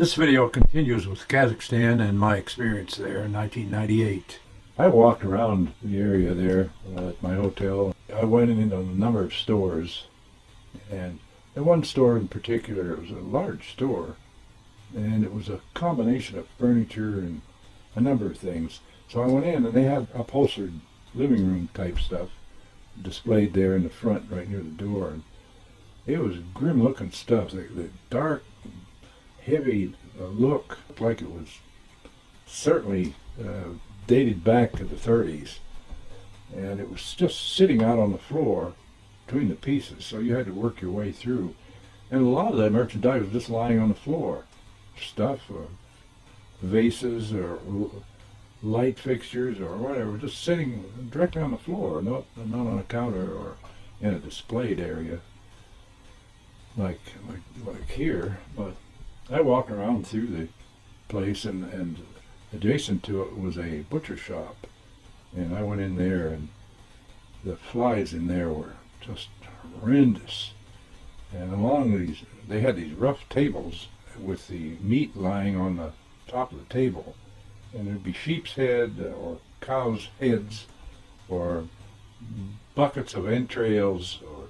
This video continues with Kazakhstan and my experience there in 1998. I walked around the area there at my hotel. I went into a number of stores, and in one store in particular, it was a large store, and it was a combination of furniture and a number of things. So I went in, and they had upholstered living room type stuff displayed there in the front right near the door. And it was grim looking stuff. The dark, heavy look looked like it was certainly dated back to the 30s, and it was just sitting out on the floor between the pieces, so you had to work your way through. And a lot of that merchandise was just lying on the floor. Stuff, vases or light fixtures or whatever, just sitting directly on the floor, not on a counter or in a displayed area like here. But I walked around through the place, and adjacent to it was a butcher shop, and I went in there, and the flies in there were just horrendous. And along they had these rough tables with the meat lying on the top of the table, and there'd be sheep's head or cow's heads or buckets of entrails, or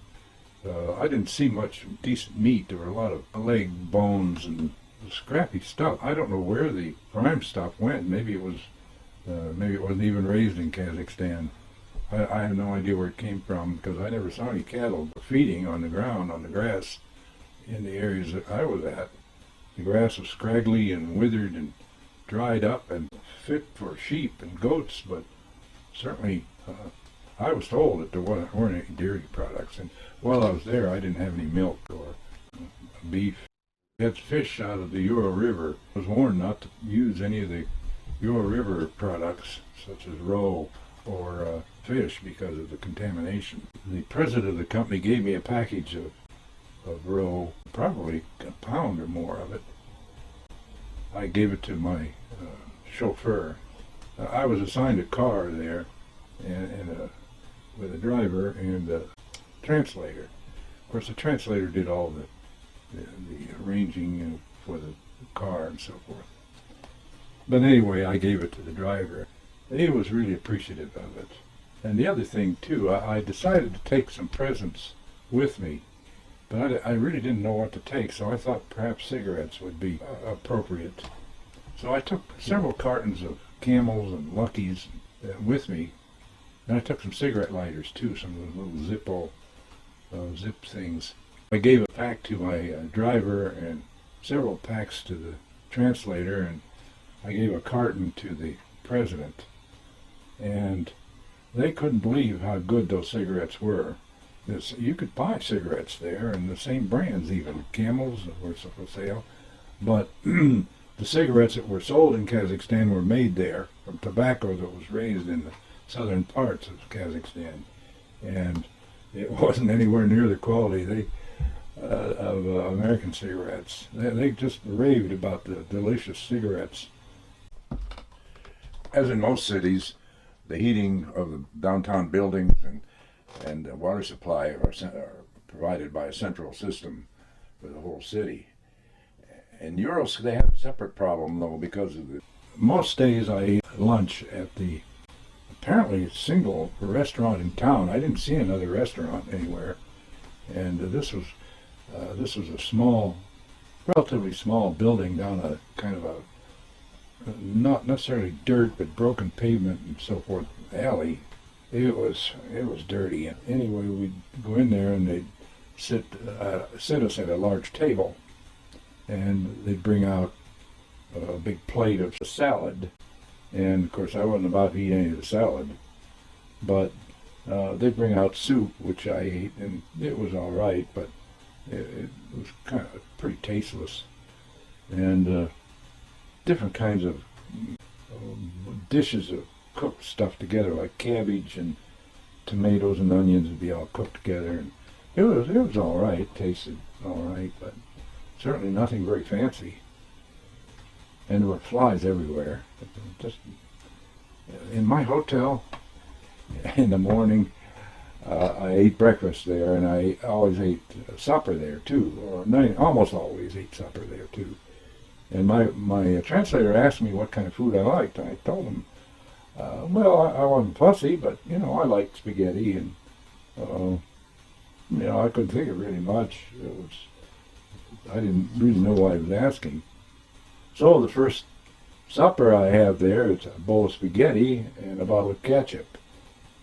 I didn't see much decent meat. There were a lot of leg bones and scrappy stuff. I don't know where the prime stuff went. Maybe it wasn't even raised in Kazakhstan. I have no idea where it came from, because I never saw any cattle feeding on the ground, on the grass, in the areas that I was at. The grass was scraggly and withered and dried up and fit for sheep and goats, but certainly I was told that there weren't any dairy products. And while I was there, I didn't have any milk or beef. We had fish out of the Ural River. I was warned not to use any of the Ural River products, such as roe or fish, because of the contamination. The president of the company gave me a package of roe, probably a pound or more of it. I gave it to my chauffeur. I was assigned a car there, and with a driver and a translator. Of course, the translator did all the arranging for the car and so forth. But anyway, I gave it to the driver. He was really appreciative of it. And the other thing too, I decided to take some presents with me, but I really didn't know what to take, so I thought perhaps cigarettes would be appropriate. So I took several cartons of Camels and Luckies with me, and I took some cigarette lighters too, some of those little zip things. I gave a pack to my driver and several packs to the translator, and I gave a carton to the president. And they couldn't believe how good those cigarettes were. You could buy cigarettes there, and the same brands even. Camels were for sale, but the cigarettes that were sold in Kazakhstan were made there from tobacco that was raised in the southern parts of Kazakhstan, and it wasn't anywhere near the quality of American cigarettes. They just raved about the delicious cigarettes. As in most cities, the heating of the downtown buildings and the water supply are provided by a central system for the whole city. In Urals, they have a separate problem, though, because of most days I ate lunch at the apparently single restaurant in town. I didn't see another restaurant anywhere, and this was a small, relatively small building down a kind of a not necessarily dirt, but broken pavement and so forth alley. It was dirty. And anyway, we'd go in there, and they'd sit us at a large table, and they'd bring out a big plate of salad. And of course, I wasn't about to eat any of the salad, but they'd bring out soup, which I ate, and it was all right, but it was kind of pretty tasteless. And different kinds of dishes of cooked stuff together, like cabbage and tomatoes and onions would be all cooked together, and it was all right. It tasted all right, but certainly nothing very fancy. And there were flies everywhere. Just in my hotel, in the morning, I ate breakfast there, and I always ate supper there too, or almost always ate supper there too. And my translator asked me what kind of food I liked. I told him, well, I wasn't fussy, but, I liked spaghetti, and, I couldn't think of really much. I didn't really know why he was asking. So the first supper I have there is a bowl of spaghetti and a bottle of ketchup.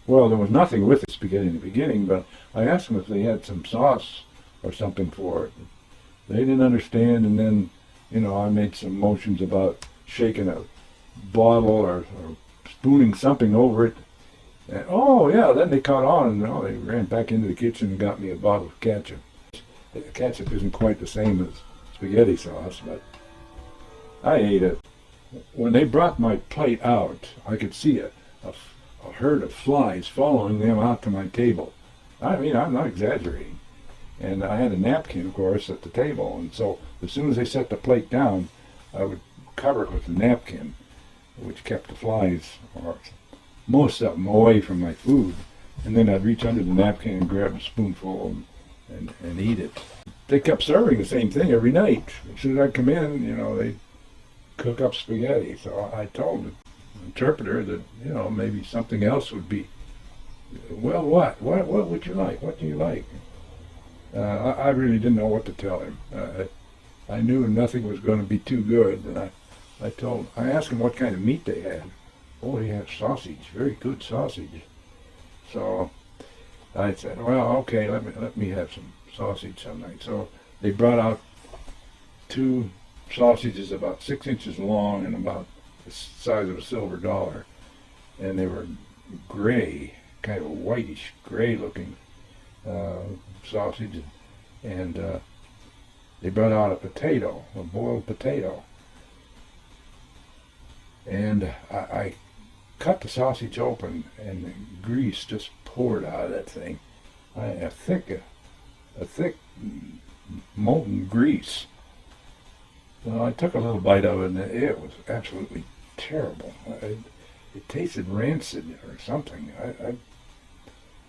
Well, there was nothing with the spaghetti in the beginning, but I asked them if they had some sauce or something for it. They didn't understand, and then, I made some motions about shaking a bottle or spooning something over it. And, oh, yeah, then they caught on, and they ran back into the kitchen and got me a bottle of ketchup. The ketchup isn't quite the same as spaghetti sauce, but I ate it. When they brought my plate out, I could see a herd of flies following them out to my table. I mean, I'm not exaggerating. And I had a napkin, of course, at the table, and so as soon as they set the plate down, I would cover it with the napkin, which kept the flies, or most of them, away from my food. And then I'd reach under the napkin and grab a spoonful and eat it. They kept serving the same thing every night. As soon as I'd come in, they'd cook up spaghetti. So I told the interpreter that, maybe something else would be. Well, what? What would you like? What do you like? I really didn't know what to tell him. I knew nothing was going to be too good, and I asked him what kind of meat they had. Oh, they have sausage, very good sausage. So I said, well, okay, let me have some sausage some night. So they brought out 2 sausages about 6 inches long and about the size of a silver dollar, and they were gray, kind of whitish gray looking sausage, and they brought out a boiled potato, and I cut the sausage open, and the grease just poured out of that thing. A thick molten grease. So I took a little bite of it, and it was absolutely terrible. It tasted rancid or something.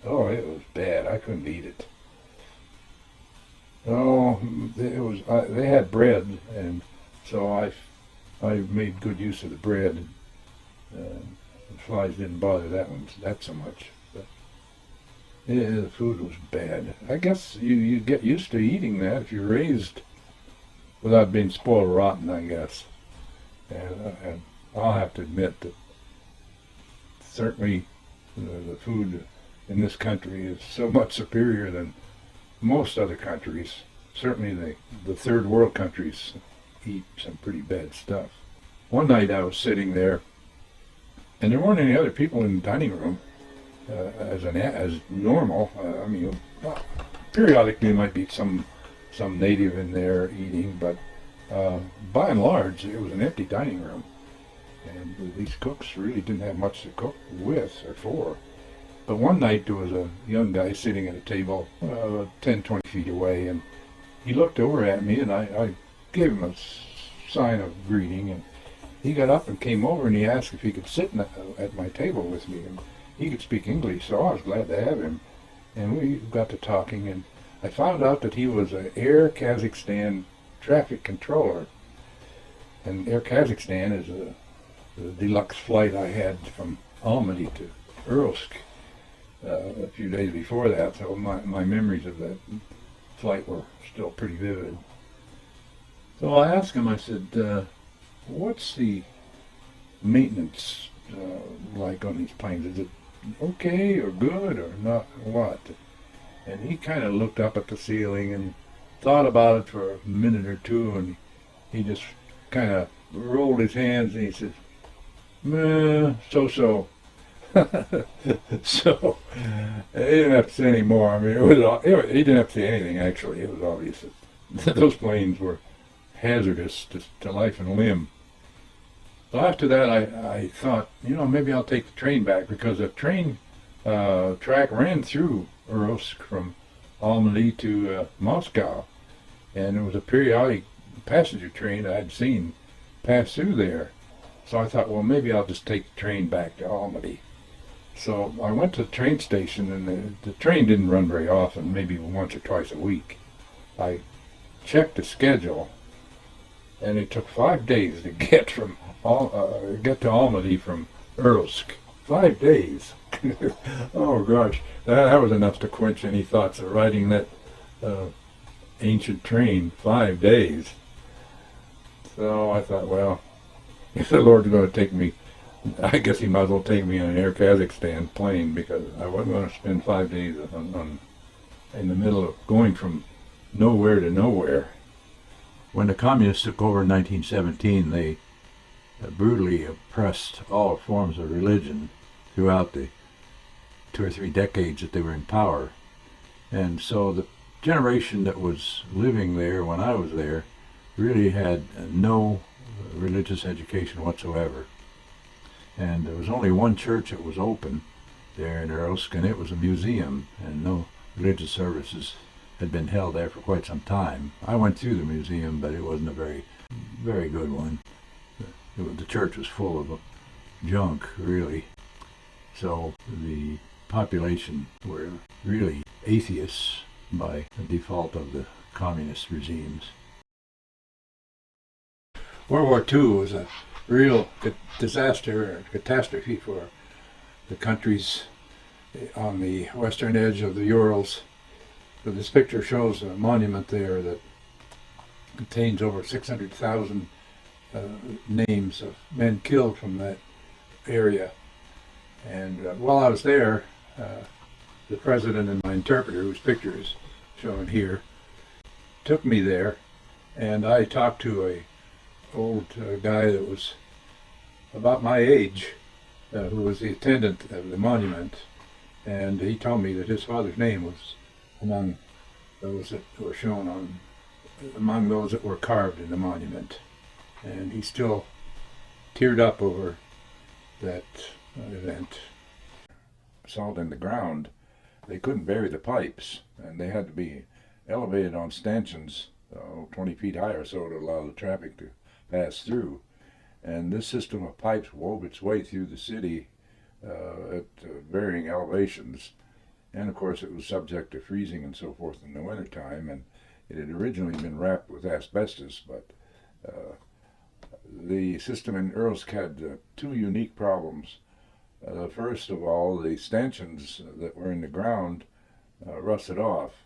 Oh, it was bad. I couldn't eat it. Oh, they had bread, and so I made good use of the bread. The flies didn't bother that so much. But yeah, the food was bad. I guess you get used to eating that if you're raised without being spoiled rotten, I guess. And I'll have to admit that certainly the food in this country is so much superior than most other countries. Certainly the third world countries eat some pretty bad stuff. One night I was sitting there, and there weren't any other people in the dining room as normal. Periodically there might be some native in there eating, but by and large it was an empty dining room. And these cooks really didn't have much to cook with or for. But one night there was a young guy sitting at a table 10, 20 feet away, and he looked over at me, and I gave him a sign of greeting, and he got up and came over, and he asked if he could sit at my table with me. And he could speak English, so I was glad to have him. And we got to talking, and I found out that he was an Air Kazahstan traffic controller. And Air Kazahstan is the deluxe flight I had from Almaty to Uralsk a few days before that, so my memories of that flight were still pretty vivid. So I asked him, I said, what's the maintenance like on these planes? Is it okay or good or not, what? And he kind of looked up at the ceiling and thought about it for a minute or two, and he just kind of rolled his hands and he said, meh, so. So he didn't have to say any more. I mean, he didn't have to say anything, actually. It was obvious that those planes were hazardous to life and limb. So after that, I thought, maybe I'll take the train back, because the train track ran through Uralsk from Almaty to Moscow, and it was a periodic passenger train I'd seen pass through there. So I thought, well, maybe I'll just take the train back to Almaty. So I went to the train station, and the train didn't run very often, maybe once or twice a week. I checked the schedule, and it took 5 days to get get to Almaty from Erlsk. 5 days. Oh gosh, that was enough to quench any thoughts of riding that uh, ancient train. 5 days. So I thought, well, if the Lord's going to take me, I guess He might as well take me on an Air Kazakhstan plane, because I wasn't going to spend 5 days in the middle of going from nowhere to nowhere. When the communists took over in 1917, they brutally oppressed all forms of religion throughout the 2 or 3 decades that they were in power. And so the generation that was living there when I was there really had no religious education whatsoever. And there was only one church that was open there in Erlsk, and it was a museum, and no religious services had been held there for quite some time. I went through the museum, but it wasn't a very, very good one. The church was full of junk, really. So the population were really atheists by default of the communist regimes. World War II was a real disaster or catastrophe for the countries on the western edge of the Urals. So this picture shows a monument there that contains over 600,000 names of men killed from that area. And while I was there, the president and my interpreter, whose picture is shown here, took me there, and I talked to a old guy that was about my age, who was the attendant of the monument, and he told me that his father's name was among those that were shown among those that were carved in the monument. And he still teared up over that event. Salt in the ground, they couldn't bury the pipes, and they had to be elevated on stanchions 20 feet higher so to allow the traffic to pass through. And this system of pipes wove its way through the city at varying elevations. And of course it was subject to freezing and so forth in the wintertime, and it had originally been wrapped with asbestos, but the system in Erlsk had 2 unique problems. First of all, the stanchions that were in the ground rusted off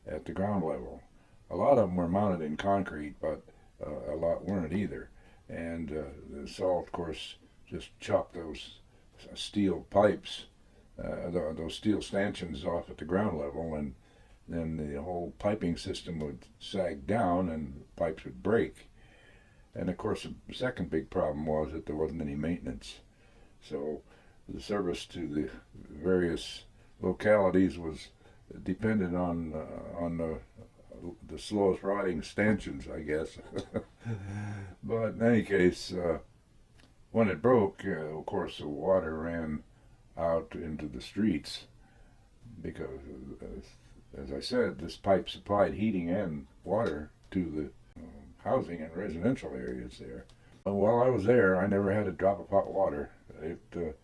at the ground level. A lot of them were mounted in concrete, but a lot weren't either. And the salt, of course, just chopped those steel pipes, those steel stanchions off at the ground level, and then the whole piping system would sag down and the pipes would break. And of course the second big problem was that there wasn't any maintenance. So the service to the various localities was dependent on the slowest rotting stanchions, I guess. But in any case, when it broke, of course the water ran out into the streets, because as I said, this pipe supplied heating and water to the housing and residential areas there. While I was there, I never had a drop of hot water. It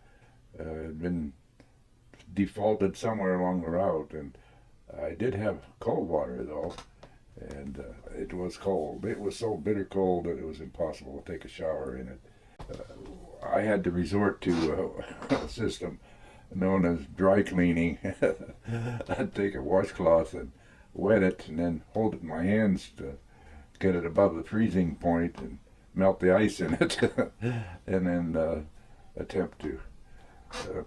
had been defaulted somewhere along the route, and I did have cold water though, and it was cold. It was so bitter cold that it was impossible to take a shower in it. I had to resort to a system known as dry cleaning. I'd take a washcloth and wet it and then hold it in my hands to get it above the freezing point and melt the ice in it, and then attempt to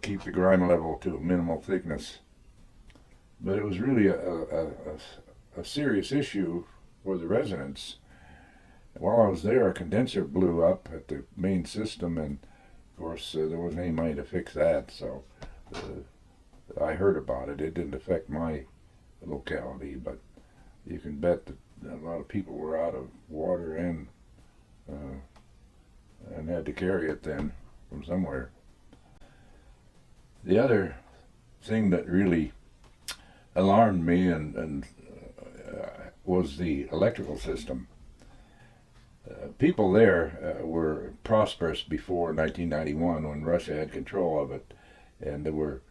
keep the grime level to a minimal thickness. But it was really a serious issue for the residents. While I was there, a condenser blew up at the main system, and of course there wasn't any money to fix that, so I heard about it. It didn't affect my locality, but you can bet that a lot of people were out of water and had to carry it then from somewhere. The other thing that really alarmed me and was the electrical system. People there were prosperous before 1991, when Russia had control of it, and there were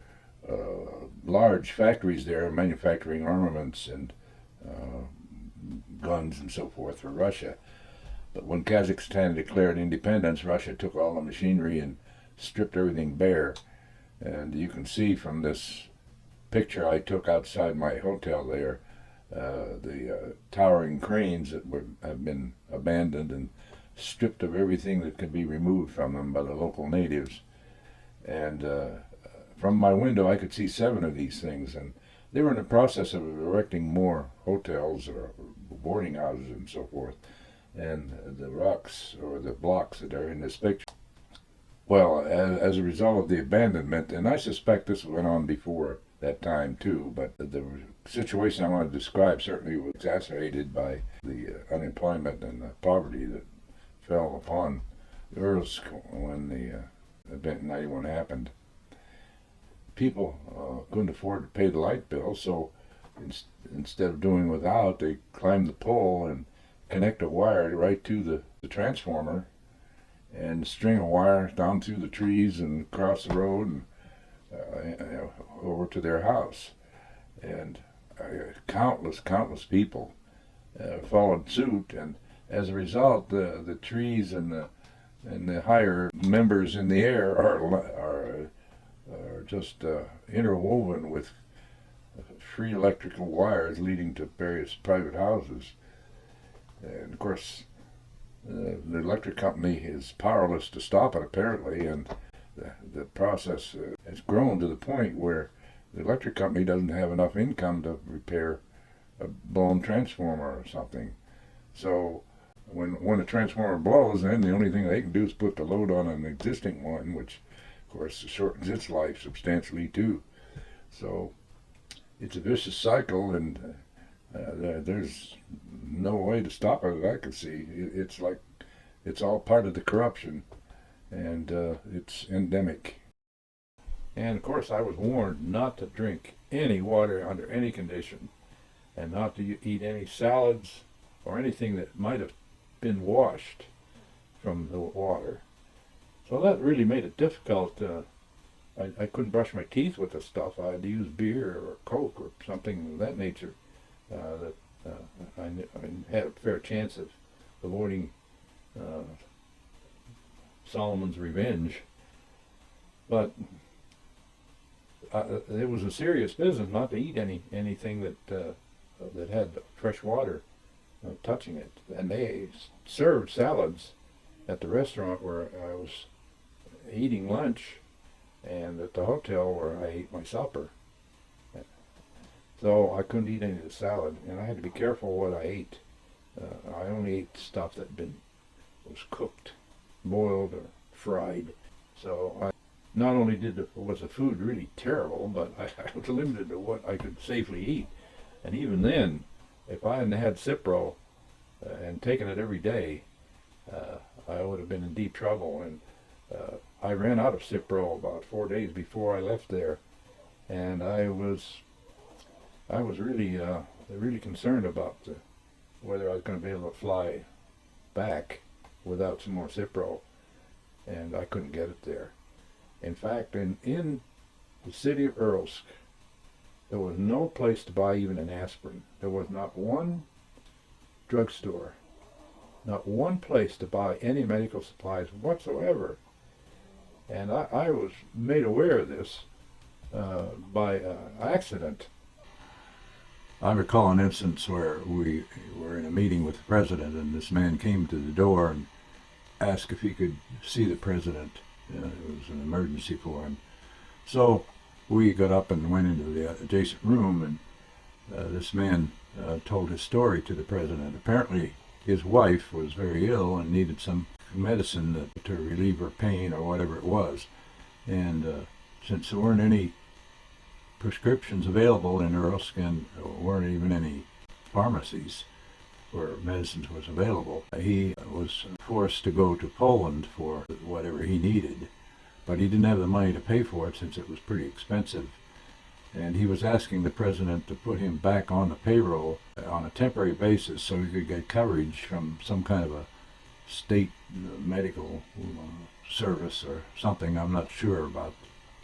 large factories there manufacturing armaments and guns and so forth for Russia. But when Kazakhstan declared independence, Russia took all the machinery and stripped everything bare. And you can see from this picture I took outside my hotel there, the towering cranes that have been abandoned and stripped of everything that could be removed from them by the local natives. And from my window I could see 7 of these things, and they were in the process of erecting more hotels or boarding houses and so forth. And the rocks or the blocks that are in this picture, well, as a result of the abandonment, and I suspect this went on before that time too, but the situation I want to describe certainly was exacerbated by the unemployment and the poverty that fell upon Ursk when the event in '91 happened. People couldn't afford to pay the light bill, so instead of doing without, they climbed the pole and connect a wire right to the transformer and string a wire down through the trees and across the road and over to their house. And countless people followed suit, and as a result, the trees and the higher members in the air are just interwoven with free electrical wires leading to various private houses. And of course, the electric company is powerless to stop it apparently, and the process has grown to the point where the electric company doesn't have enough income to repair a blown transformer or something. So when a transformer blows, then the only thing they can do is put the load on an existing one, which of course shortens its life substantially too. So it's a vicious cycle, and there's no way to stop it that I can see. It's like it's all part of the corruption, and it's endemic. And of course I was warned not to drink any water under any condition, and not to eat any salads or anything that might have been washed from the water. So that really made it difficult. I couldn't brush my teeth with the stuff. I had to use beer or Coke or something of that nature. That I had a fair chance of avoiding Solomon's revenge. But it was a serious business not to eat anything that had fresh water touching it. And they served salads at the restaurant where I was eating lunch, and at the hotel where I ate my supper. So I couldn't eat any of the salad, and I had to be careful what I ate. I only ate stuff that was cooked, boiled, or fried. So not only was the food really terrible, but I was limited to what I could safely eat. And even then, if I hadn't had Cipro and taken it every day, I would have been in deep trouble. And I ran out of Cipro about 4 days before I left there, and I was really concerned about whether I was going to be able to fly back without some more Cipro, and I couldn't get it there. In fact, in the city of Ursk, there was no place to buy even an aspirin. There was not one drugstore, not one place to buy any medical supplies whatsoever. And I was made aware of this by accident. I recall an instance where we were in a meeting with the president, and this man came to the door and asked if he could see the president. It was an emergency for him. So we got up and went into the adjacent room, and this man told his story to the president. Apparently his wife was very ill and needed some medicine to relieve her pain or whatever it was. And since there weren't any prescriptions available in Ursk, and weren't even any pharmacies where medicines was available, he was forced to go to Poland for whatever he needed. But he didn't have the money to pay for it since it was pretty expensive. And he was asking the president to put him back on the payroll on a temporary basis so he could get coverage from some kind of a state medical service or something. I'm not sure about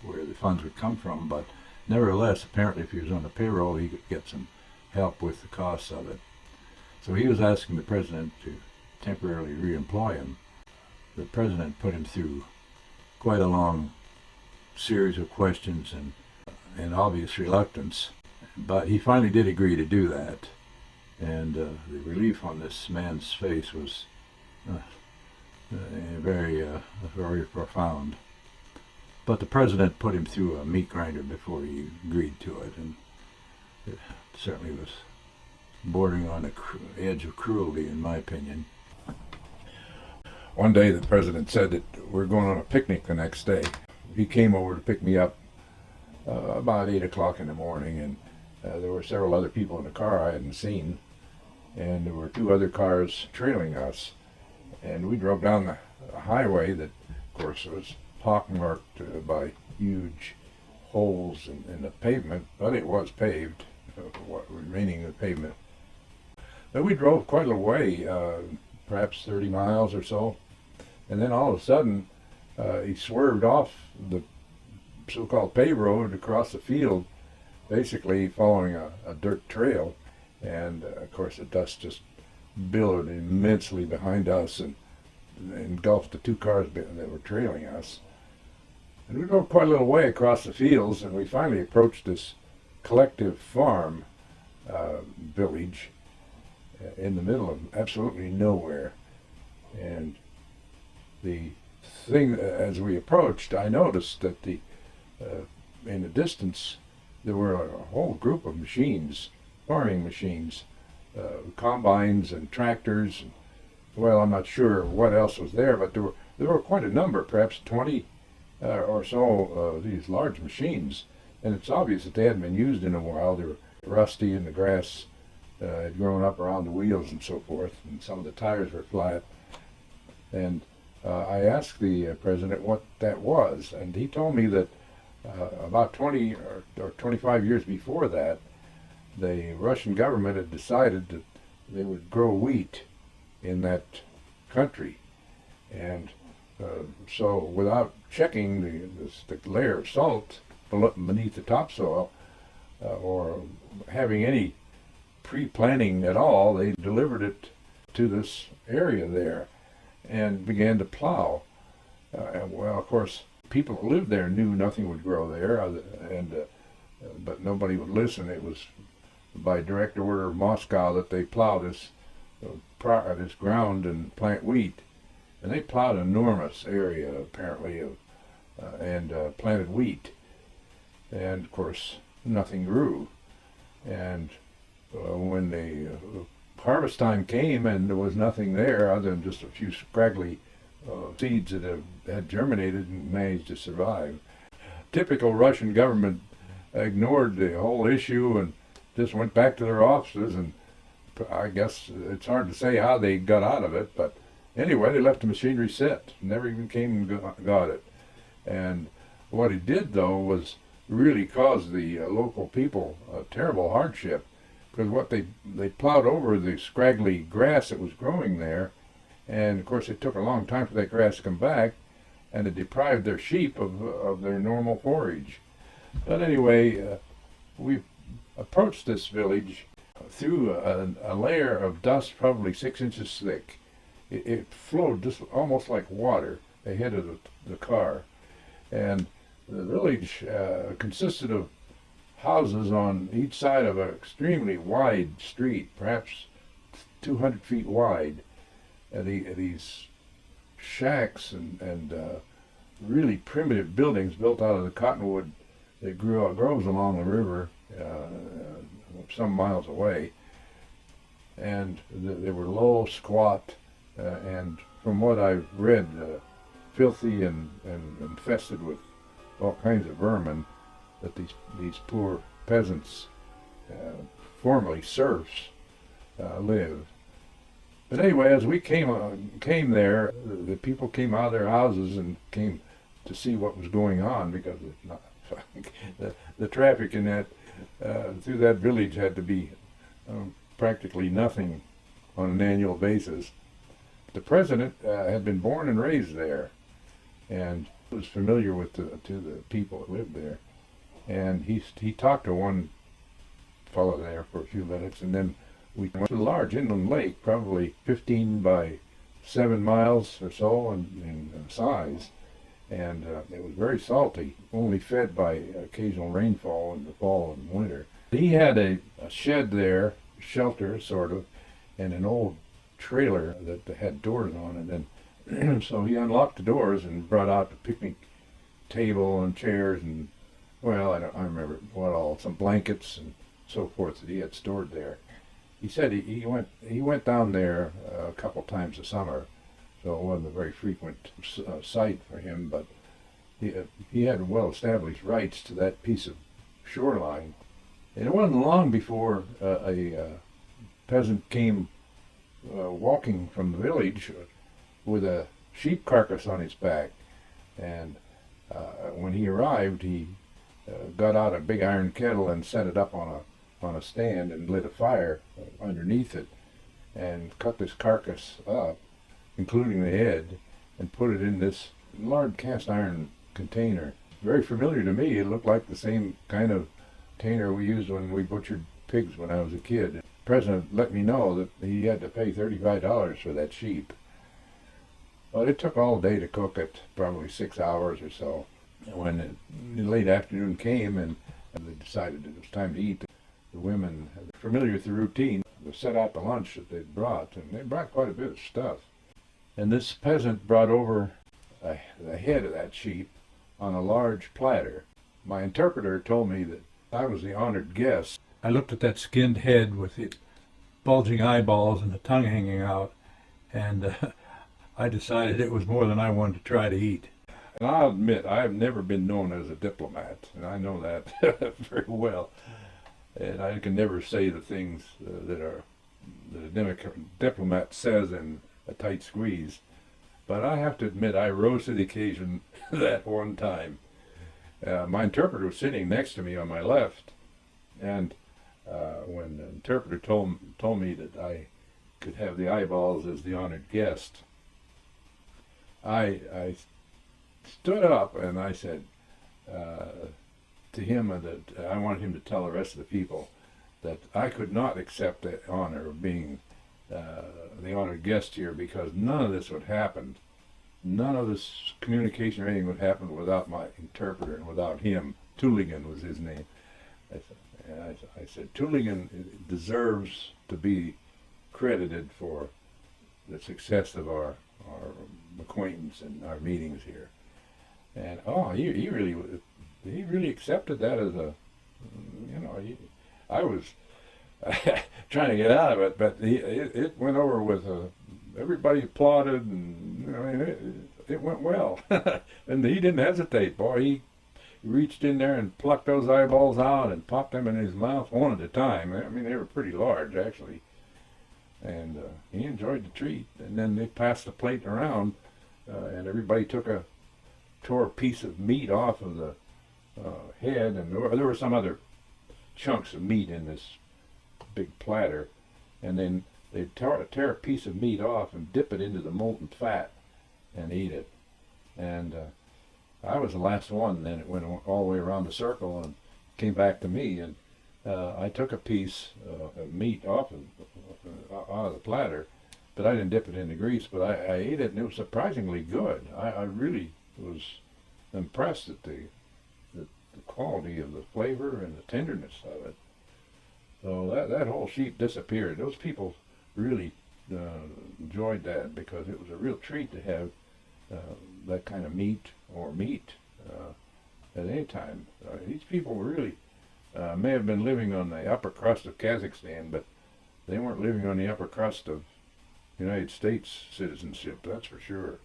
where the funds would come from, but nevertheless, apparently if he was on the payroll, he could get some help with the costs of it. So he was asking the president to temporarily re-employ him, the president put him through quite a long series of questions and obvious reluctance. But he finally did agree to do that. And the relief on this man's face was very profound. But the president put him through a meat grinder before he agreed to it, and it certainly was bordering on the edge of cruelty, in my opinion. One day the president said that we're going on a picnic the next day. He came over to pick me up about 8 o'clock in the morning, and there were several other people in the car I hadn't seen, and there were 2 other cars trailing us. And we drove down the highway that, of course, was pockmarked by huge holes in the pavement, but it was paved, what remaining of the pavement. But we drove quite a way, perhaps 30 miles or so, and then all of a sudden he swerved off the so-called paved road across the field, basically following a dirt trail, and of course the dust just billowed immensely behind us and engulfed the 2 cars that were trailing us. And we drove quite a little way across the fields, and we finally approached this collective farm village in the middle of absolutely nowhere. And the thing, as we approached, I noticed that in the distance there were a whole group of machines, farming machines, combines and tractors. Well, I'm not sure what else was there, but there were quite a number, perhaps 20 or so these large machines. And it's obvious that they hadn't been used in a while. They were rusty, and the grass had grown up around the wheels and so forth, and some of the tires were flat. And I asked the president what that was, and he told me that about 20 or 25 years before that, the Russian government had decided that they would grow wheat in that country. And so without checking the layer of salt beneath the topsoil or having any pre-planning at all, they delivered it to this area there and began to plow. Well, of course, people who lived there knew nothing would grow there, but nobody would listen. It was by direct order of Moscow that they plowed this ground and plant wheat. And they plowed an enormous area, apparently, and planted wheat. And, of course, nothing grew. And when the harvest time came and there was nothing there other than just a few scraggly seeds that had germinated and managed to survive. Typical Russian government ignored the whole issue and just went back to their offices, and I guess it's hard to say how they got out of it, but anyway, they left the machinery sit, never even came and got it. And what it did, though, was really cause the local people a terrible hardship, because what they plowed over the scraggly grass that was growing there, and of course it took a long time for that grass to come back, and it deprived their sheep of their normal forage. But anyway, we approached this village through a layer of dust probably 6 inches thick. It flowed just almost like water ahead of the car. And the village consisted of houses on each side of an extremely wide street, perhaps 200 feet wide. These shacks and really primitive buildings built out of the cottonwood that grows along the river some miles away. And they were low, squat, and from what I've read, filthy and infested with all kinds of vermin that these poor peasants, formerly serfs, live. But anyway, as we came there, the people came out of their houses and came to see what was going on, because the traffic in that through that village had to be practically nothing on an annual basis. The president had been born and raised there, and was familiar with the people that lived there. And he talked to one fellow there for a few minutes, and then we went to a large inland lake, probably 15 by 7 miles or so in size, and it was very salty, only fed by occasional rainfall in the fall and winter. He had a shed there, shelter sort of, and an old trailer that had doors on it, and so he unlocked the doors and brought out the picnic table and chairs and, well, I remember what all, some blankets and so forth that he had stored there. He said he went down there a couple times a summer, so it wasn't a very frequent sight for him, but he had well-established rights to that piece of shoreline. And it wasn't long before a peasant came walking from the village with a sheep carcass on his back, and when he arrived, he got out a big iron kettle and set it up on a stand and lit a fire underneath it, and cut this carcass up, including the head, and put it in this large cast iron container. Very familiar to me. It looked like the same kind of container we used when we butchered pigs when I was a kid. The president let me know that he had to pay $35 for that sheep. But it took all day to cook it, probably 6 hours or so. When the late afternoon came and they decided it was time to eat, the women, familiar with the routine, set out the lunch that they'd brought, and they brought quite a bit of stuff. And this peasant brought over the head of that sheep on a large platter. My interpreter told me that I was the honored guest. I looked at that skinned head with the bulging eyeballs and the tongue hanging out, and I decided it was more than I wanted to try to eat. And I'll admit, I have never been known as a diplomat, and I know that very well. And I can never say the things that a diplomat says in a tight squeeze. But I have to admit, I rose to the occasion that one time. My interpreter was sitting next to me on my left, and when the interpreter told me that I could have the eyeballs as the honored guest, I stood up and I said to him that I wanted him to tell the rest of the people that I could not accept the honor of being the honored guest here, because none of this would happen. None of this communication or anything would happen without my interpreter and without him. Tooligan was his name. I said, Tooligan deserves to be credited for the success of our acquaintance and our meetings here. And he really accepted that as a, I was trying to get out of it, but it went over with everybody applauded, and it went well. And he didn't hesitate, boy. He reached in there and plucked those eyeballs out and popped them in his mouth one at a time. I mean, they were pretty large, actually. And he enjoyed the treat. And then they passed the plate around, and everybody tore a piece of meat off of the head, and there were some other chunks of meat in this big platter, and then they'd tear a piece of meat off and dip it into the molten fat and eat it. And I was the last one. Then it went all the way around the circle and came back to me, and I took a piece of meat off of the platter, but I didn't dip it in the grease, but I ate it, and it was surprisingly good. I really was impressed at the quality of the flavor and the tenderness of it. So that whole sheep disappeared. Those people really enjoyed that, because it was a real treat to have that kind of meat at any time. These people really may have been living on the upper crust of Kazakhstan, but they weren't living on the upper crust of United States citizenship, that's for sure.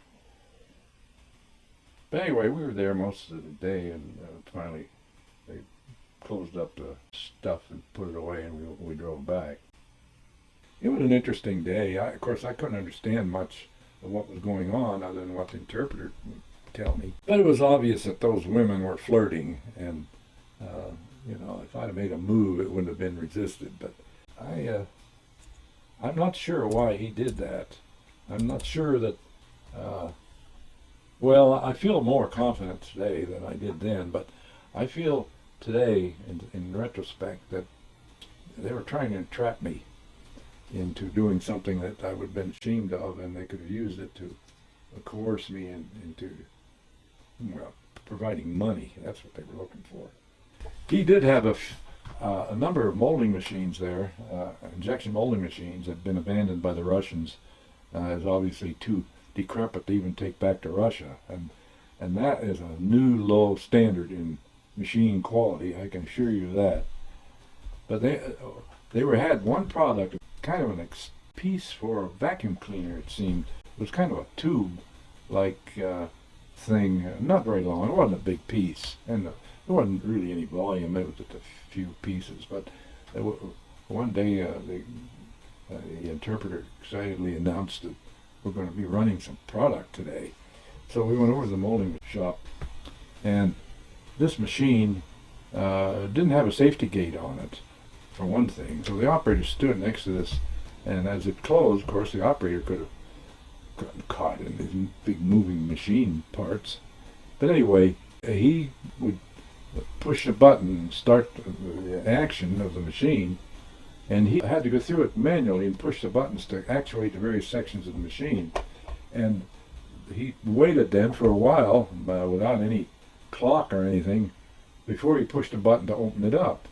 But anyway, we were there most of the day, and finally they closed up the stuff and put it away, and we drove back. It was an interesting day. Of course, I couldn't understand much of what was going on other than what the interpreter would tell me. But it was obvious that those women were flirting, and if I'd have made a move, it wouldn't have been resisted. But I'm not sure why he did that. I'm not sure that. Well, I feel more confident today than I did then, but I feel today, in retrospect, that they were trying to entrap me. into doing something that I would have been ashamed of, and they could have used it to coerce me into, well, providing money. That's what they were looking for. He did have a number of molding machines there, injection molding machines that had been abandoned by the Russians as obviously too decrepit to even take back to Russia. And that is a new low standard in machine quality, I can assure you that. But they had one product, kind of piece for a vacuum cleaner, it seemed. It was kind of a tube-like thing, not very long. It wasn't a big piece, and there wasn't really any volume. It was just a few pieces. But one day, the interpreter excitedly announced that we're going to be running some product today. So we went over to the molding shop, and this machine didn't have a safety gate on it, for one thing. So the operator stood next to this, and as it closed, of course, the operator could have gotten caught in these big moving machine parts. But anyway, he would push a button and start the action of the machine, and he had to go through it manually and push the buttons to actuate the various sections of the machine. And he waited then for a while without any clock or anything before he pushed a button to open it up.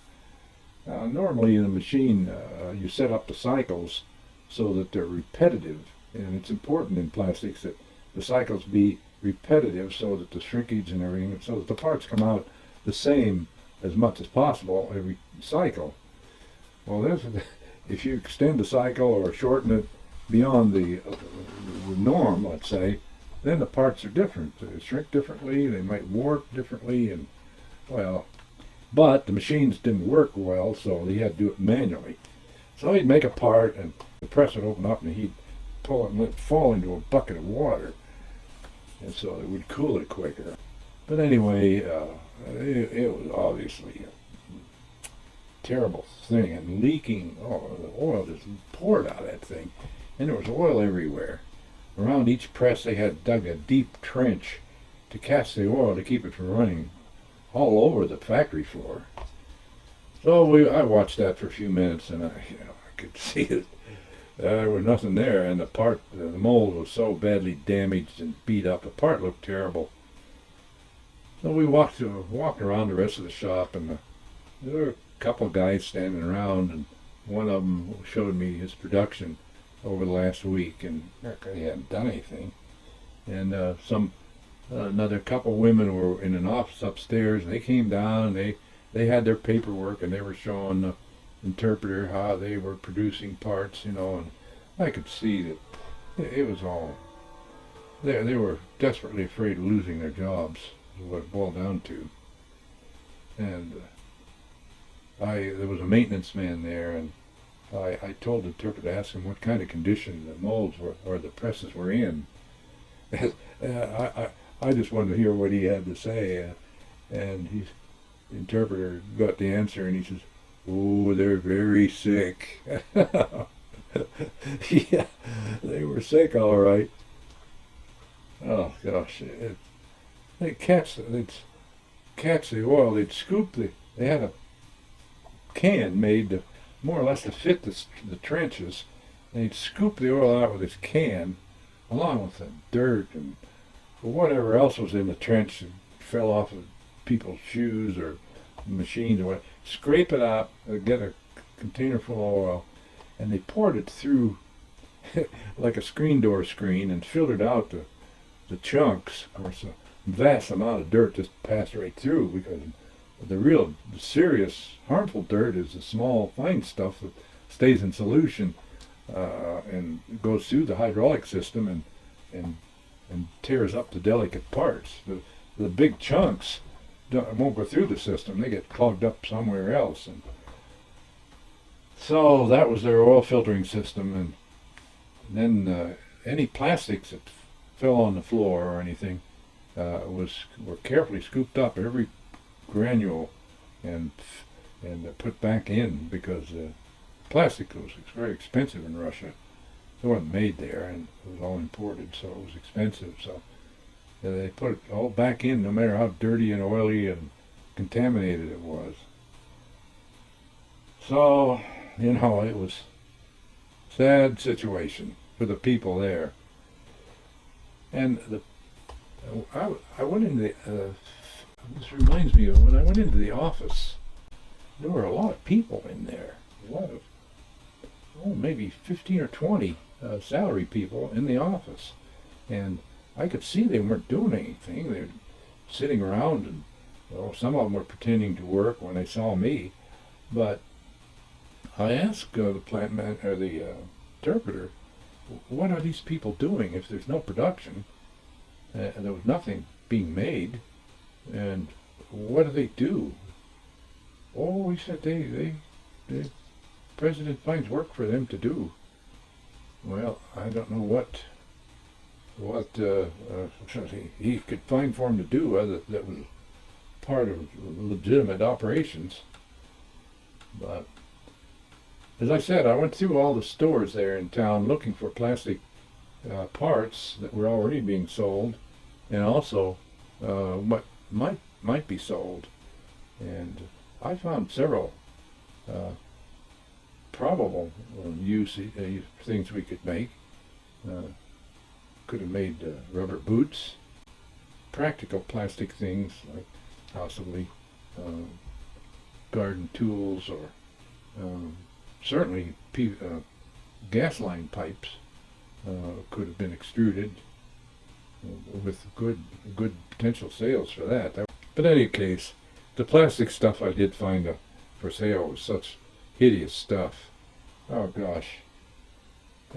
Normally in a machine you set up the cycles so that they're repetitive, and it's important in plastics that the cycles be repetitive so that the shrinkage and everything, so that the parts come out the same as much as possible every cycle. Well, if you extend the cycle or shorten it beyond the norm, let's say, then the parts are different. They shrink differently, they might warp differently, and, well, but the machines didn't work well, so he had to do it manually. So he'd make a part, and the press would open up, and he'd pull it and let it fall into a bucket of water, and so it would cool it quicker. But anyway, it was obviously a terrible thing, and leaking, the oil just poured out of that thing, and there was oil everywhere. Around each press they had dug a deep trench to catch the oil to keep it from running all over the factory floor. So I watched that for a few minutes, and I could see that there was nothing there, and the mold was so badly damaged and beat up. The part looked terrible. So we walked around the rest of the shop, and there were a couple of guys standing around, and one of them showed me his production over the last week, and he hadn't done anything. And another couple women were in an office upstairs, and they came down, and they had their paperwork, and they were showing the interpreter how they were producing parts, and I could see that it was all, they were desperately afraid of losing their jobs, is what it boiled down to. And there was a maintenance man there, and I told the interpreter to ask him what kind of condition the molds were, or the presses were in. I just wanted to hear what he had to say, and the interpreter got the answer, and he says, "Oh, they're very sick." Yeah, they were sick, all right. Oh gosh, they'd catch the oil. They'd scoop they had a can made to more or less to fit the trenches. They'd scoop the oil out with this can, along with the dirt and whatever else was in the trench that fell off of people's shoes or machines or whatever. Scrape it out, get a container full of oil, and they poured it through like a screen door screen and filtered out the chunks. Of course, a vast amount of dirt just passed right through, because the real serious harmful dirt is the small fine stuff that stays in solution and goes through the hydraulic system and tears up the delicate parts. The big chunks won't go through the system. They get clogged up somewhere else. And so that was their oil filtering system. And then any plastics that fell on the floor or anything were carefully scooped up, every granule, and put back in, because plastic was very expensive in Russia. It wasn't made there, and it was all imported, so it was expensive. So they put it all back in, no matter how dirty and oily and contaminated it was. So, it was Sad situation for the people there. And I went into the, this reminds me of when I went into the office, there were a lot of people in there. A lot of, maybe 15 or 20 salary people in the office. And I could see they weren't doing anything. They were sitting around, and some of them were pretending to work when they saw me. But I asked the plant man or the interpreter, what are these people doing if there's no production? And there was nothing being made, and what do they do? Oh, he said the president finds work for them to do. Well, I don't know what he could find for them to do other that was part of legitimate operations. But as I said, I went through all the stores there in town looking for plastic parts that were already being sold, and also what might be sold. And I found several probable things we could make. Could have made rubber boots, practical plastic things like possibly garden tools, or certainly gas line pipes could have been extruded with good potential sales for that. But in any case, the plastic stuff I did find for sale was such hideous stuff. Oh gosh,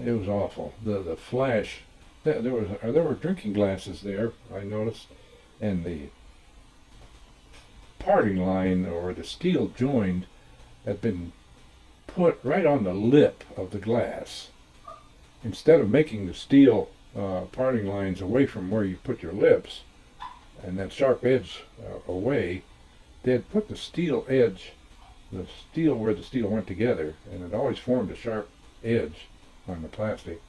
it was awful. The flash. There were drinking glasses there, I noticed, and the parting line or the steel joint had been put right on the lip of the glass. Instead of making the steel parting lines away from where you put your lips and that sharp edge away, they had put the steel edge, the steel where the steel went together, and it always formed a sharp edge on the plastic,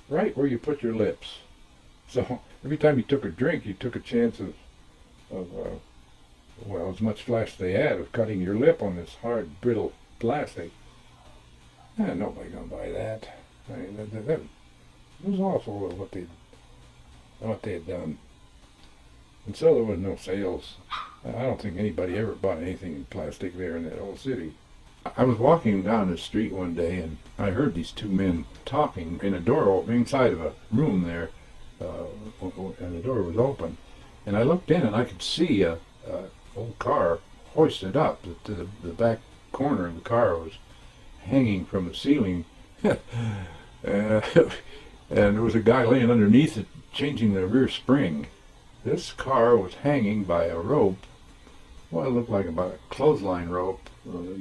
right where you put your lips. So every time you took a drink, you took a chance of as much flash they had of cutting your lip on this hard, brittle plastic. Nobody gonna buy that. I mean, that it was awful what they had done. And so there was no sales. I don't think anybody ever bought anything in plastic there in that old city. I was walking down the street one day, and I heard these two men talking in a door opening inside of a room there, and the door was open. And I looked in, and I could see a old car hoisted up. The back corner of the car was hanging from the ceiling, and there was a guy laying underneath it, changing the rear spring. This car was hanging by a rope. Well, it looked like about a clothesline rope,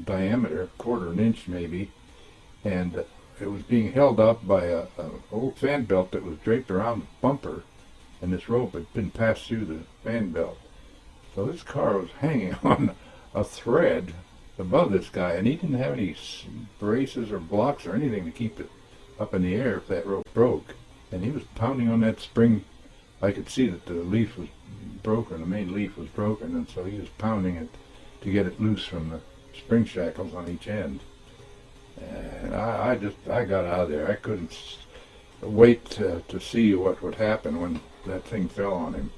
diameter, quarter an inch maybe, and it was being held up by a old fan belt that was draped around the bumper, and this rope had been passed through the fan belt. So this car was hanging on a thread above this guy, and he didn't have any braces or blocks or anything to keep it up in the air if that rope broke. And he was pounding on that spring. I could see that the leaf was broken, the main leaf was broken, and so he was pounding it to get it loose from the spring shackles on each end. And I got out of there. I couldn't wait to see what would happen when that thing fell on him.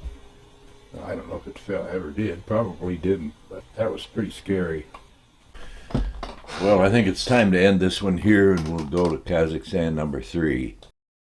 I don't know if it ever did. Probably didn't, but that was pretty scary. Well, I think it's time to end this one here, and we'll go to Kazakhstan number 3.